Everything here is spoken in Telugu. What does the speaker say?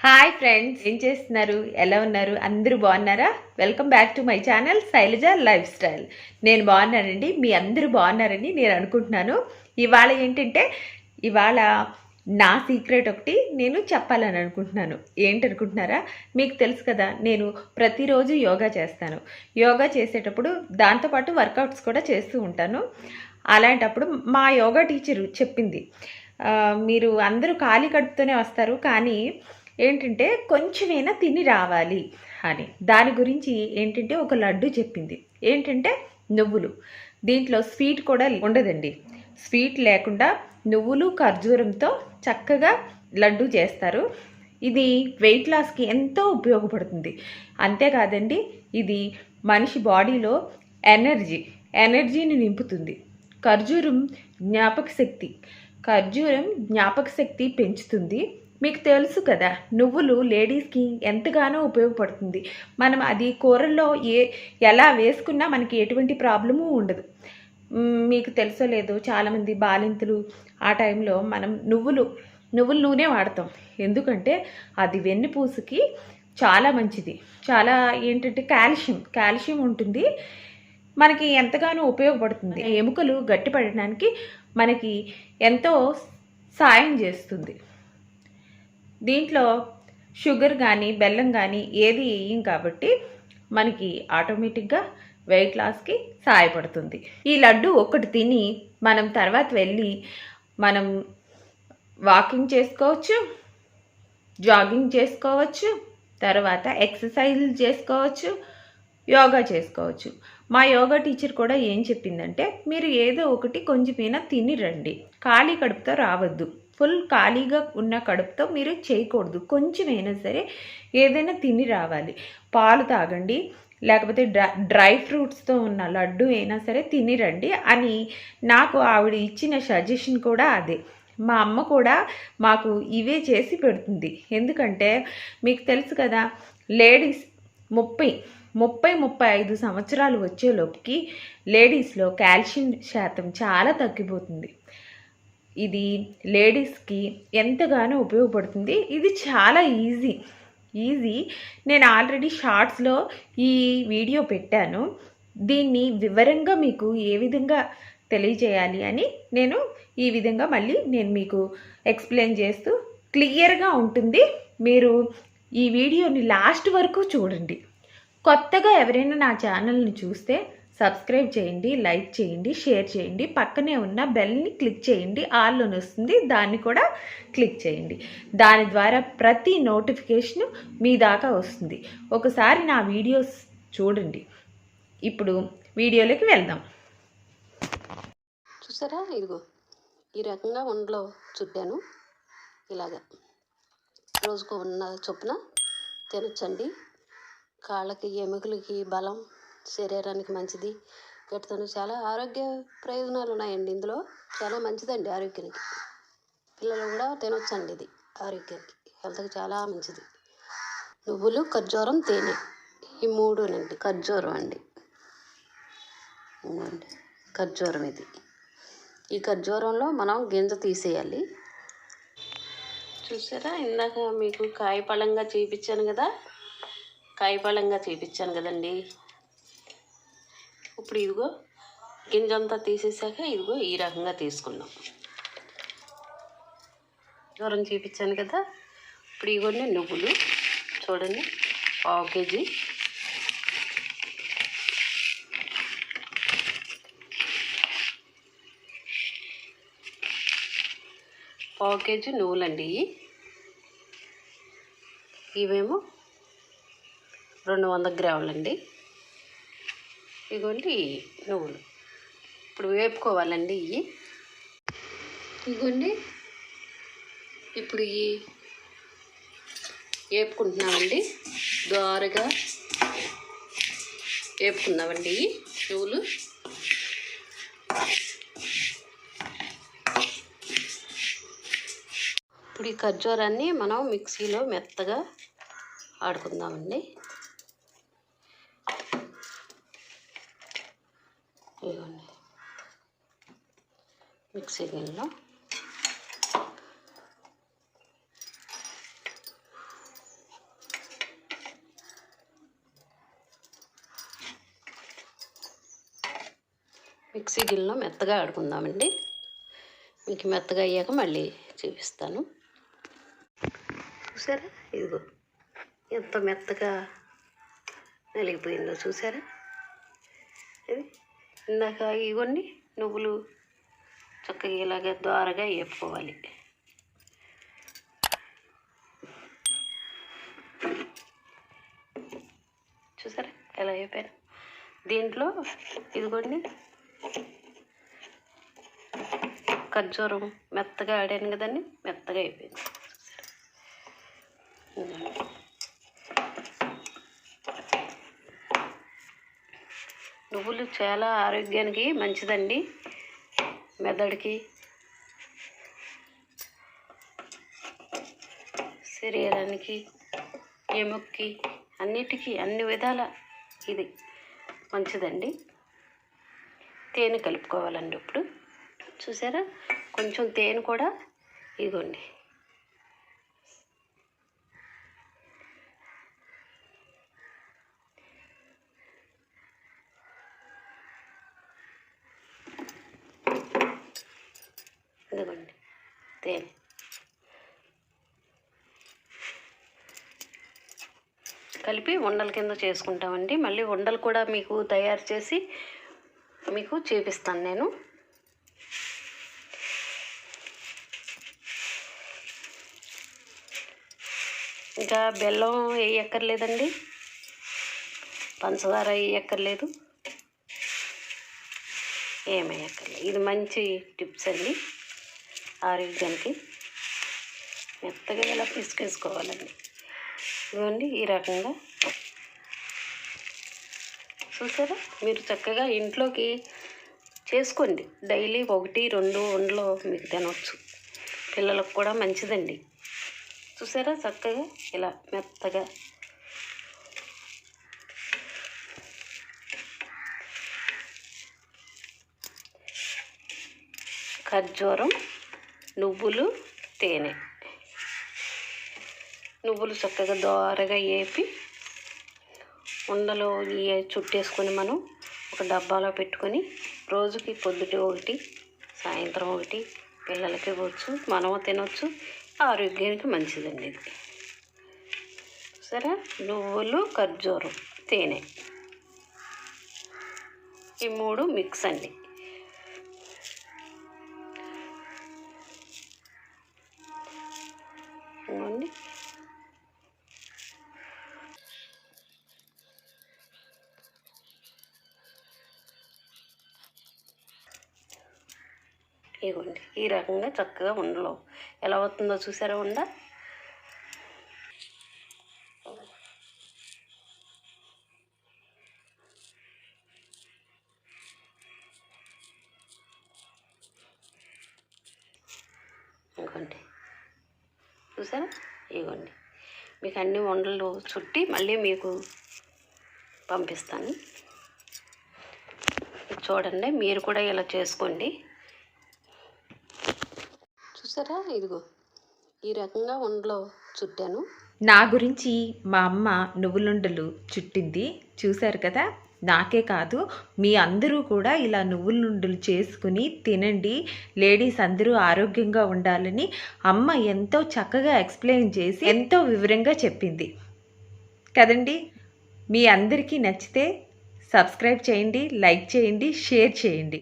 హాయ్ ఫ్రెండ్స్, ఏం చేస్తున్నారు? ఎలా ఉన్నారు? అందరూ బాగున్నారా? Welcome back to my channel Shailaja life style. నేను బాగున్నానండి. మీ అందరూ బాగున్నారని నేను అనుకుంటున్నాను. ఇవాళ ఏంటంటే ఇవాళ నా సీక్రెట్ ఒకటి నేను చెప్పాలని అనుకుంటున్నాను. ఏంటనుకుంటున్నారా? మీకు తెలుసు కదా, నేను ప్రతిరోజు యోగా చేస్తాను. యోగా చేసేటప్పుడు దాంతోపాటు వర్కౌట్స్ కూడా చేస్తూ ఉంటాను. అలాంటప్పుడు మా యోగా టీచరు చెప్పింది, మీరు అందరూ ఖాళీ కడుపుతూనే వస్తారు, కానీ ఏంటంటే కొంచెమైనా తిని రావాలి అని. దాని గురించి ఏంటంటే ఒక లడ్డు చెప్పింది. ఏంటంటే నువ్వులు. దీంట్లో స్వీట్ కూడా ఉండదండి. స్వీట్ లేకుండా నువ్వులు ఖర్జూరంతో చక్కగా లడ్డు చేస్తారు. ఇది వెయిట్ లాస్కి ఎంతో ఉపయోగపడుతుంది. అంతేకాదండి, ఇది మనిషి బాడీలో ఎనర్జీని నింపుతుంది. ఖర్జూరం జ్ఞాపక శక్తి పెంచుతుంది. మీకు తెలుసు కదా, నువ్వులు లేడీస్కి ఎంతగానో ఉపయోగపడుతుంది. మనం అది కూరల్లో ఎలా వేసుకున్నా మనకి ఎటువంటి ప్రాబ్లము ఉండదు. మీకు తెలుసో లేదో, చాలామంది బాలింతలు ఆ టైంలో మనం నువ్వుల నూనె వాడతాం. ఎందుకంటే అది వెన్నుపూసకి చాలా మంచిది. చాలా ఏంటంటే కాల్షియం ఉంటుంది. మనకి ఎంతగానో ఉపయోగపడుతుంది. ఎముకలు గట్టిపడడానికి మనకి ఎంతో సాయం చేస్తుంది. దీంట్లో షుగర్ కానీ బెల్లం కానీ ఏది వేయం కాబట్టి మనకి ఆటోమేటిక్గా వెయిట్ లాస్కి సహాయపడుతుంది. ఈ లడ్డు ఒకటి తిని మనం తర్వాత వెళ్ళి మనం వాకింగ్ చేసుకోవచ్చు, జాగింగ్ చేసుకోవచ్చు, తర్వాత ఎక్సర్సైజ్లు చేసుకోవచ్చు, యోగా చేసుకోవచ్చు. మా యోగా టీచర్ కూడా ఏం చెప్పిందంటే, మీరు ఏదో ఒకటి కొంచెమైనా తిని రండి, ఖాళీ కడుపుతో రావద్దు. ఫుల్ ఖాళీగా ఉన్న కడుపుతో మీరు చేయకూడదు. కొంచెమైనా సరే ఏదైనా తిని రావాలి. పాలు తాగండి, లేకపోతే డ్రై ఫ్రూట్స్తో ఉన్న లడ్డు అయినా సరే తిని రండి అని నాకు ఆవిడ ఇచ్చిన సజెషన్ కూడా అదే. మా అమ్మ కూడా మాకు ఇవే చేసి పెడుతుంది. ఎందుకంటే మీకు తెలుసు కదా, లేడీస్ 35 సంవత్సరాలు వచ్చేలోపుకి లేడీస్లో కాల్షియం శాతం చాలా తగ్గిపోతుంది. ఇది లేడీస్కి ఎంతగానో ఉపయోగపడుతుంది. ఇది చాలా ఈజీ. నేను ఆల్రెడీ షార్ట్స్లో ఈ వీడియో పెట్టాను. దీన్ని వివరంగా మీకు ఏ విధంగా తెలియజేయాలి అని నేను ఈ విధంగా మళ్ళీ నేను మీకు ఎక్స్ప్లెయిన్ చేస్తూ క్లియర్గా ఉంటుంది. మీరు ఈ వీడియోని లాస్ట్ వరకు చూడండి. కొత్తగా ఎవరైనా నా ఛానల్ని చూస్తే సబ్స్క్రైబ్ చేయండి, లైక్ చేయండి, షేర్ చేయండి. పక్కనే ఉన్న బెల్ని క్లిక్ చేయండి, ఆల్లోని వస్తుంది, దాన్ని కూడా క్లిక్ చేయండి. దాని ద్వారా ప్రతి నోటిఫికేషను మీ దాకా వస్తుంది. ఒకసారి నా వీడియోస్ చూడండి. ఇప్పుడు వీడియోలోకి వెళ్దాం. చూసారా, ఇదిగో ఈ రకంగా ఉండలో చుట్టాను. ఇలాగా రోజుకు ఉన్న చొప్పున తినొచ్చండి. కాళ్ళకి ఎముకలకి బలం, శరీరానికి మంచిది, గట్టితనం, చాలా ఆరోగ్య ప్రయోజనాలు ఉన్నాయండి. ఇందులో చాలా మంచిదండి ఆరోగ్యానికి. పిల్లలు కూడా తినొచ్చండి. ఇది ఆరోగ్యానికి, హెల్త్కి చాలా మంచిది. నువ్వులు, ఖర్జూరం, తేనె, ఈ మూడునండి. ఖర్జూరం అండి, ఖర్జూరం ఇది. ఈ ఖర్జూరంలో మనం గింజ తీసేయాలి. చూసారా, ఇందాక మీకు కాయపళంగా చూపించాను కదండి. ఇప్పుడు ఇదిగో గింజంతా తీసేసాక ఇదిగో ఈ రకంగా తీసుకున్నాం. దూరం చూపించాను కదా. ఇప్పుడు ఇవన్నీ నువ్వులు చూడండి, 1/2 కేజీ. నువ్వులండి. ఇవేమో 200 గ్రాములండి. ఇదిగోండి నువ్వులు. ఇప్పుడు వేపుకోవాలండి. ఇదిగోండి, ఇప్పుడు వేపుకుంటున్నామండి. దోరగా వేపుకుందామండి నువ్వులు. ఇప్పుడు ఈ ఖర్జూరాన్ని మనం మిక్సీలో మెత్తగా ఆడుకుందామండి. ఇదిగోండి మిక్సీ గిన్నెలో మిక్సీ గిన్నెలో మెత్తగా ఆడుకుందామండి. మీకు మెత్తగా అయ్యాక మళ్ళీ చూపిస్తాను. చూసారా, ఇదిగో ఎంత మెత్తగా నలిగిపోయిందో చూసారా. ఇది ఇందాక ఇవన్నీ నువ్వులు చక్కగా ఇలాగ ద్వారగా వేపుకోవాలి. చూసారా ఎలా అయిపోయాను. దీంట్లో ఇదిగోండి ఖర్జూరం మెత్తగా ఆడాను కదండి, మెత్తగా అయిపోయింది. నువ్వులు చాలా ఆరోగ్యానికి మంచిదండి. మెదడుకి, శరీరానికి, ఎముకకి, అన్నిటికీ అన్ని విధాల ఇది మంచిదండి. తేనె కలుపుకోవాలండి. ఇప్పుడు చూసారా, కొంచెం తేనె కూడా ఇదిగోండి. ఇదిగోండి తేనె. కలిపి ఉండల కింద చేసుకుంటామండి. మళ్ళీ ఉండలు కూడా మీకు తయారు చేసి మీకు చూపిస్తాను నేను. ఇంకా బెల్లం వేయక్కర్లేదండి, పంచదార వేయక్కర్లేదు, ఏమేయక్కర్లేదు. ఇది మంచి టిప్స్ అండి ఆరోగ్యానికి. మెత్తగా ఇలా పిసికేసుకోవాలండి. ఇదిగోండి ఈ రకంగా. చూసారా, మీరు చక్కగా ఇంట్లోకి చేసుకోండి. డైలీ 1-2 ఉండలు మీకు తినవచ్చు. పిల్లలకు కూడా మంచిదండి. చూసారా, చక్కగా ఇలా మెత్తగా. ఖర్జూరం, నువ్వులు, తేనె. నువ్వులు చక్కగా దోరగా వేపి ఉండలు చుట్టేసుకొని మనం ఒక డబ్బాలో పెట్టుకొని రోజుకి పొద్దుట ఒకటి, సాయంత్రం ఒకటి పిల్లలకి ఇవ్వచ్చు, మనము తినవచ్చు. ఆరోగ్యానికి మంచిదండి ఇది. సరే, నువ్వులు, ఖర్జూరం, తేనె, ఈ 3 మిక్స్ అండి. ఇవ్వండి. ఇవ్వండి ఈ రకంగా చక్కగా ఉండలో ఎలా అవుతుందో చూసారా ఉండ. ఇవ్వండి చూసారా, ఇవ్వండి మీకు అన్ని ఉండలు చుట్టి మళ్ళీ మీకు పంపిస్తాను. చూడండి, మీరు కూడా ఇలా చేసుకోండి. చూసారా, ఇదిగో ఈ రకంగా ఉండలో చుట్టాను. నా గురించి మా అమ్మ నువ్వులుండలు చుట్టింది చూశారు కదా. నాకే కాదు, మీ అందరూ కూడా ఇలా నువ్వులుండలు చేసుకుని తినండి. లేడీస్ అందరూ ఆరోగ్యంగా ఉండాలని అమ్మ ఎంతో చక్కగా ఎక్స్ప్లెయిన్ చేసి ఎంతో వివరంగా చెప్పింది కదండి. మీ అందరికీ నచ్చితే సబ్స్క్రైబ్ చేయండి, లైక్ చేయండి, షేర్ చేయండి.